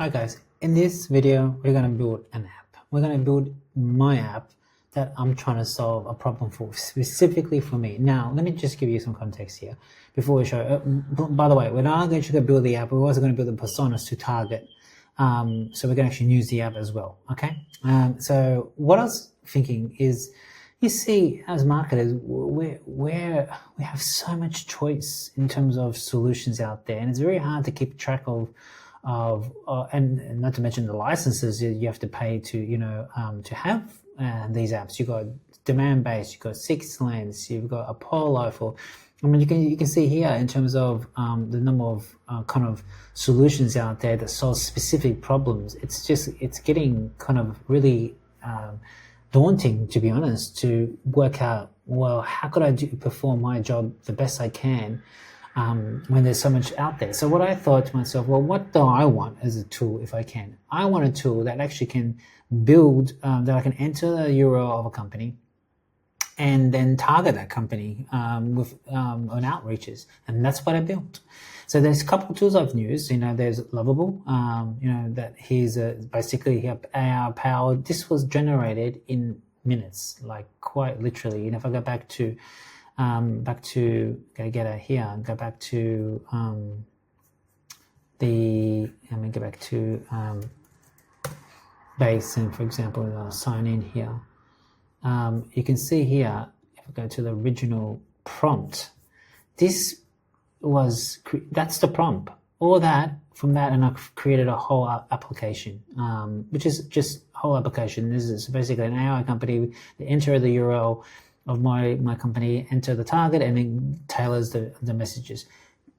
Hi guys, in this video we're going to build an app. We're going to build my app that I'm trying to solve a problem for, specifically for me. Now let me just give you some context here before we show. By the way, we're not going to build the app, we're also going to build the personas to target, so we can actually use the app as well. Okay, so what I was thinking is, you see, as marketers, we have so much choice in terms of solutions out there, and it's very hard to keep track of and not to mention the licenses you have to pay to to have these apps. You got demand based, you got 6 lanes, you've got Apollo for. I mean, you can see here in terms of the number of kind of solutions out there that solve specific problems. It's getting kind of really daunting, to be honest, to work out, well, how could I perform my job the best I can when there's so much out there. So what I thought to myself, well, what do I want as a tool if I can? I want a tool that actually can build, that I can enter the URL of a company and then target that company with on outreaches, and that's what I built. So there's a couple of tools I've used. There's Lovable. That he's basically AI powered. This was generated in minutes, like quite literally. If I go back to go get it here and go back to let me go back to base, and for example, I'll sign in here. You can see here, if I go to the original prompt, that's the prompt. All that from that, and I've created a whole application, which is just whole application. This is basically an AI company. They enter the URL of my company, enter the target, and then tailors the messages.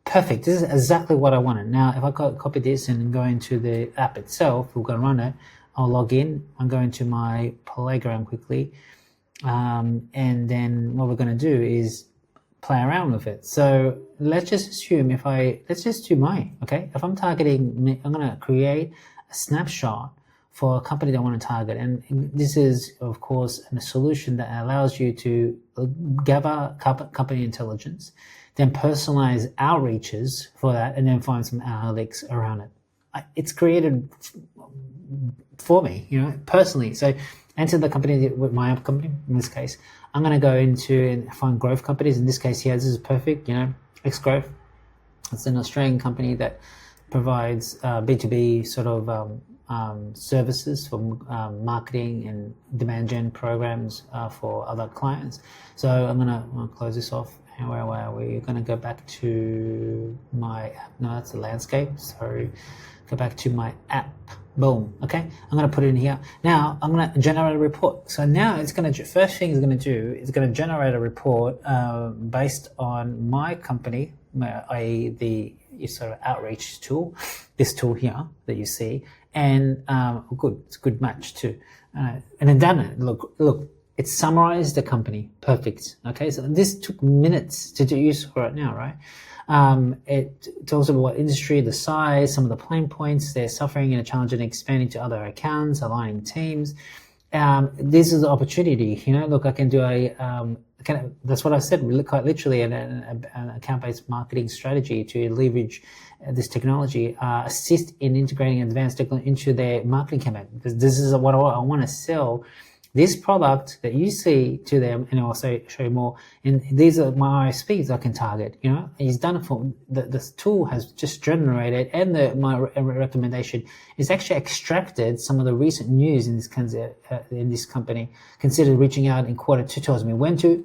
Perfect. This is exactly what I wanted. Now, if I copy this and go into the app itself, we're going to run it. I'll log in. I'm going to my Playground quickly. And then what we're going to do is play around with it. So let's just assume let's just do okay? If I'm targeting, I'm going to create a snapshot for a company that I want to target. And this is, of course, a solution that allows you to gather company intelligence, then personalize outreaches for that, and then find some analytics around it. It's created for me, personally. So enter the company with my company. In this case, I'm going to go into and find growth companies. In this case here, this is perfect. X Growth. It's an Australian company that provides B2B sort of services for marketing and demand gen programs for other clients. So I'm going to close this off. And where are we? We're going to go back to my, no, that's the landscape. Sorry. Go back to my app. Boom. Okay. I'm going to put it in here. Now I'm going to generate a report. So now first thing it's going to do is going to generate a report based on my company, i.e. the sort of outreach tool, this tool here that you see. And it's a good match too. And then done it. Look, it summarized the company. Perfect. Okay, so this took minutes to do use for it now, right? It tells about what industry, the size, some of the pain points they're suffering, and a challenge in expanding to other accounts, aligning teams. This is the opportunity. Look, I can do that's what I said, quite literally, an account-based marketing strategy to leverage this technology, assist in integrating advanced technology into their marketing campaign. Because this is what I want to sell. This product that you see to them, and I'll show you more. And these are my ISPs I can target. He's done it for this tool has just generated, and my recommendation is actually extracted some of the recent news in this company. Consider reaching out in Q2. Tells me when to.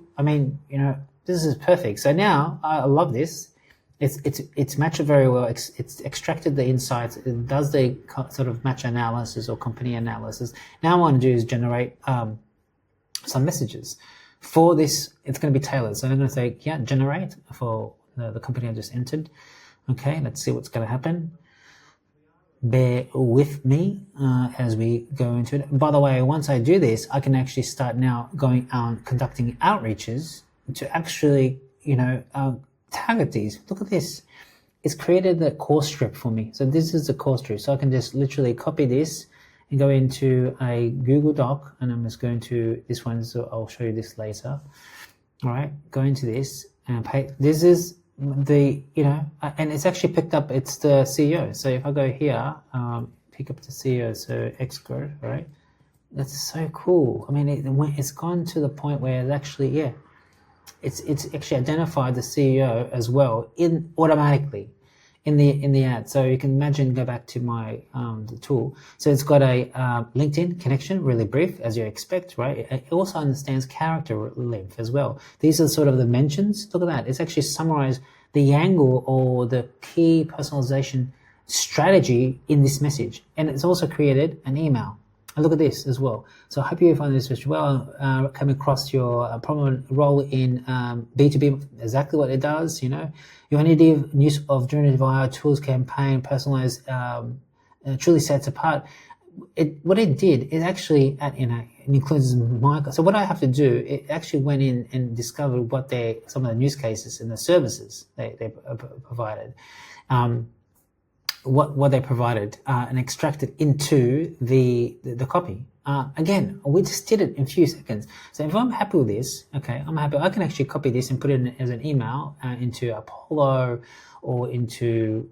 This is perfect. So now I love this. It's matched very well. It's extracted the insights. It does the sort of match analysis or company analysis. Now what I want to do is generate some messages for this. It's going to be tailored. So I'm going to say, generate for the company I just entered. Okay, let's see what's going to happen. Bear with me as we go into it. By the way, once I do this, I can actually start now going out conducting outreaches to actually, target these. Look at this. It's created the course strip for me. So this is the course strip. So I can just literally copy this and go into a Google Doc, and I'm just going to this one. So I'll show you this later. All right, go into this and pay. This is the, and it's actually picked up. It's the CEO. So if I go here, pick up the CEO, so Xgrowth, right? That's so cool. I mean, it's gone to the point where it's actually, yeah, it's actually identified the CEO as well automatically in the ad. So you can imagine, go back to my the tool. So it's got a LinkedIn connection, really brief, as you expect, right? It also understands character length as well. These are sort of the mentions. Look at that. It's actually summarized the angle or the key personalization strategy in this message. And it's also created an email. And look at this as well. So I hope you find this as well, come across your prominent role in B2B, exactly what it does, you know. Your innovative use of generative AI tools campaign, personalized, truly sets apart. What it did, it actually, it includes so what I have to do, it actually went in and discovered what some of the use cases and the services they provided. What they provided and extracted into the copy. Again, we just did it in a few seconds. So if I'm happy with this, okay, I'm happy. I can actually copy this and put it in as an email into Apollo or into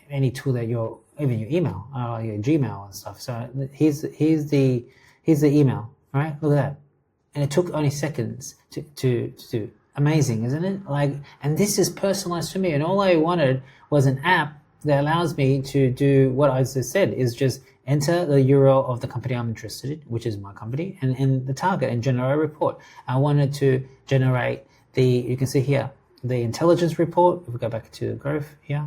any tool that even your email, your Gmail and stuff. So here's the email, right? Look at that, and it took only seconds to do. Amazing, isn't it? And this is personalized to me, and all I wanted was an app that allows me to do what I just said, is just enter the URL of the company I'm interested in, which is my company, and the target, and generate a report. I wanted to generate you can see here, the intelligence report. If we go back to growth here,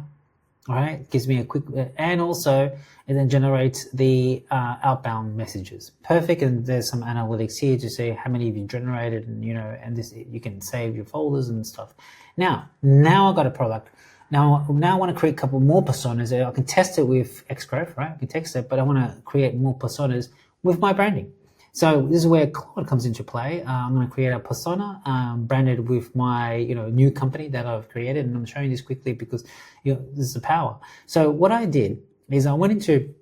all right, it gives me a quick, and also it then generates the outbound messages. Perfect. And there's some analytics here to see how many have you generated, and and this, you can save your folders and stuff. Now I got a product. Now I want to create a couple more personas. I can test it with Xgrowth, right? I can test it, but I want to create more personas with my branding. So this is where Claude comes into play. I'm going to create a persona branded with my new company that I've created, and I'm showing this quickly because this is the power. So what I did is I went into,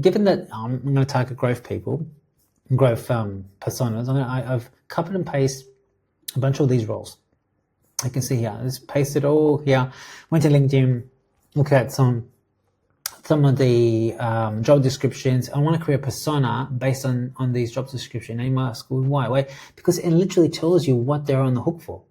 given that I'm going to target growth people, growth personas, I've copied and pasted a bunch of these roles. I can see here, just paste it all here, went to LinkedIn, look at some of the job descriptions. I want to create a persona based on these job descriptions. And you might ask, why? Why? Because it literally tells you what they're on the hook for.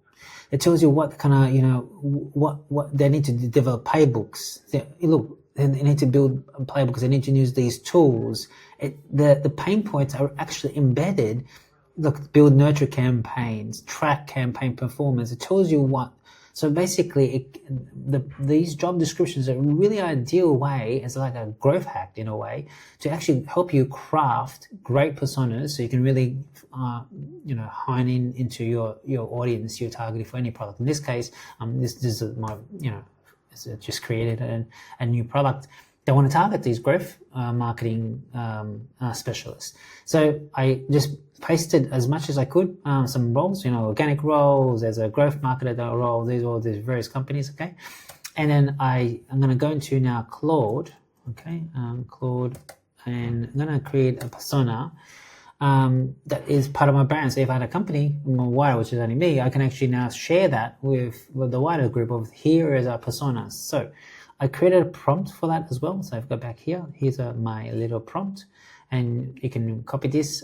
It tells you what kind of, what they need to develop playbooks. They need to build playbooks. They need to use these tools. The pain points are actually embedded. Look, build nurture campaigns, track campaign performance. It tells you what. So basically, these job descriptions are a really ideal way, as like a growth hack in a way, to actually help you craft great personas, so you can really, hone into your audience, your target for any product. In this case, this is my, just created a new product. They want to target these growth marketing specialists. So I just pasted as much as I could, some roles, organic roles, there's a growth marketer role, these various companies, okay? And then I'm going to go into now Claude, okay? Claude, and I'm going to create a persona that is part of my brand. So if I had a company, wider, which is only me, I can actually now share that with the wider group of here is our personas. So I created a prompt for that as well. So if I go back here, here's my little prompt, and you can copy this.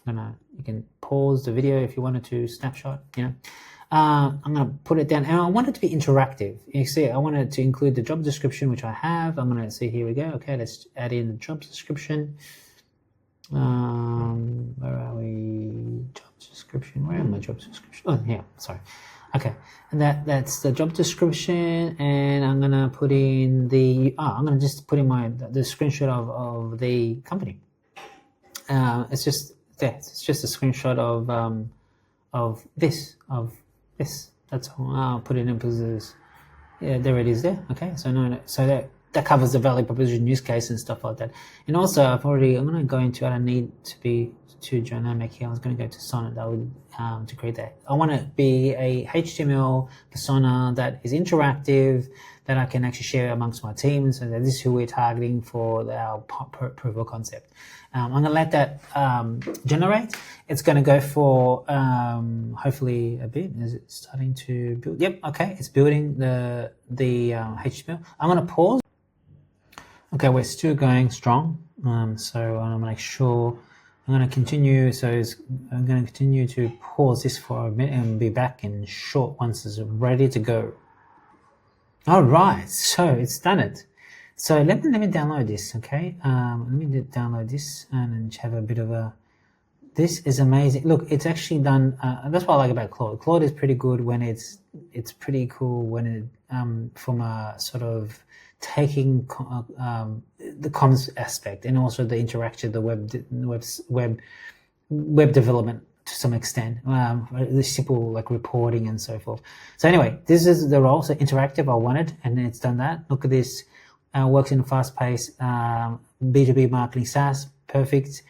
You can pause the video if you wanted to snapshot, I'm going to put it down, and I want it to be interactive. You see, I wanted to include the job description, which I have. I'm going to see, here we go. Okay, let's add in the job description. Where are we? Job description. Where am my job description? Oh, here. Sorry. Okay, and that's the job description, and I'm gonna put in I'm gonna just put in the screenshot of the company. It's just there. It's just a screenshot of this. That's all. I'll put it in because there it is there. Okay, so that covers the value proposition use case and stuff like that. And also, I'm gonna go into. I don't need to be too dynamic here. I was going to go to Sonnet to create that. I want to be a HTML persona that is interactive, that I can actually share amongst my team. So that this is who we're targeting for our proof of concept. I'm going to let that generate. It's going to go for hopefully a bit. Is it starting to build? Yep. Okay. It's building the HTML. I'm going to pause. Okay, we're still going strong. So I'm going to make sure I'm going to continue. I'm going to continue to pause this for a minute and be back in short once it's ready to go. All right, so it's done it. So let me download this. Okay, let me download this and have a bit of a. This is amazing. Look, it's actually done. That's what I like about Claude. Claude is pretty good when it's pretty cool when it from a sort of taking the comms aspect and also the interaction, the web development to some extent, the simple like reporting and so forth. So anyway, this is the role. So interactive, I wanted, and it's done that. Look at this. Works in a fast-paced B2B marketing SaaS. Perfect.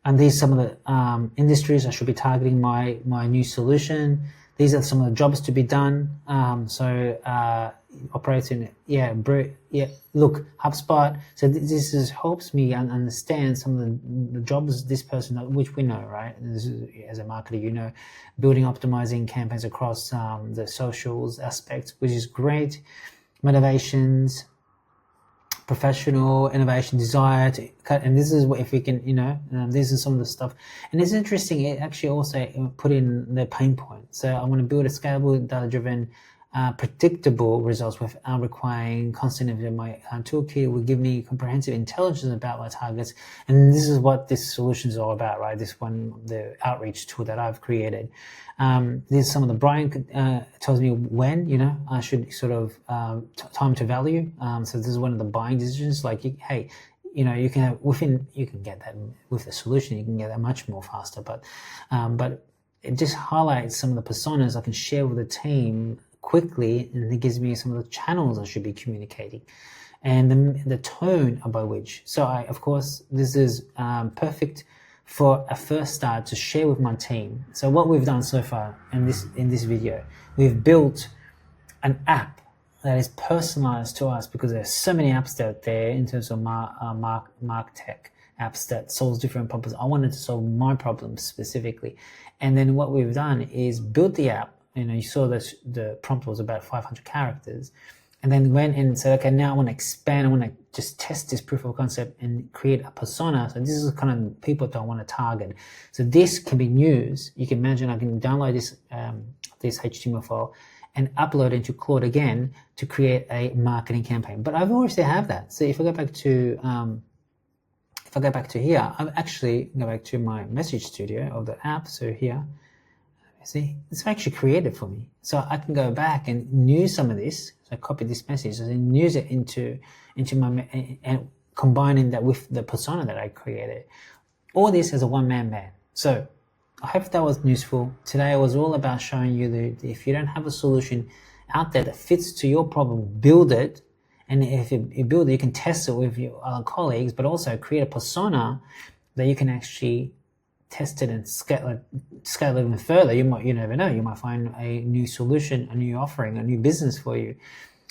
And these are some of the industries I should be targeting my new solution. These are some of the jobs to be done. Operates in look, HubSpot. So this helps me understand some of the jobs this person, which we know, right? This is, as a marketer, you know, building, optimizing campaigns across the socials aspects, which is great. Motivations, professional innovation, desire to cut, and this is what, if we can, you know, this is some of the stuff. And it's interesting, it actually also put in the pain point. So I want to build a scalable, data-driven, predictable results without requiring constant improvement. My toolkit will give me comprehensive intelligence about my targets, and this is what this solution is all about, right? This one, the outreach tool that I've created. There's some of the Brian tells me when, you know, I should sort of time to value. So this is one of the buying decisions. Like, hey, you know, you can get that with the solution. You can get that much more faster. But it just highlights some of the personas I can share with the team quickly, and it gives me some of the channels I should be communicating, and the tone by which. So of course, this is perfect for a first start to share with my team. So what we've done so far in this video, we've built an app that is personalized to us, because there's so many apps out there in terms of Martech apps that solves different problems. I wanted to solve my problems specifically, and then what we've done is built the app. You know, you saw this, the prompt was about 500 characters, and then went and said, okay, now I want to expand. I want to just test this proof of concept and create a persona. So this is the kind of people that I want to target. So this can be news. You can imagine I can download this HTML file and upload it into Claude again to create a marketing campaign. But I've already have that. So if I go back to here, I'm actually go back to my message studio of the app. So here, see, it's actually created for me. So I can go back and use some of this. So I copy this message and use it into my, and combining that with the persona that I created. All this as a one-man band. So I hope that was useful. Today was all about showing you that if you don't have a solution out there that fits to your problem, build it. And if you build it, you can test it with your other colleagues, but also create a persona that you can actually test it and scale it even further. You never know. You might find a new solution, a new offering, a new business for you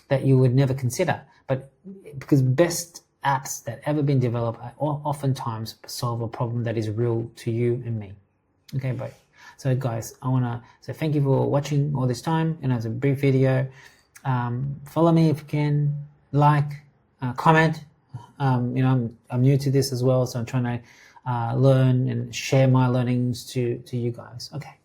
that you would never consider. But because best apps that ever been developed oftentimes solve a problem that is real to you and me. Okay, bye. So guys, I want to say thank you for watching all this time. And as a brief video, follow me if you can, like, comment. I'm new to this as well, so I'm trying to learn and share my learnings to you guys. Okay.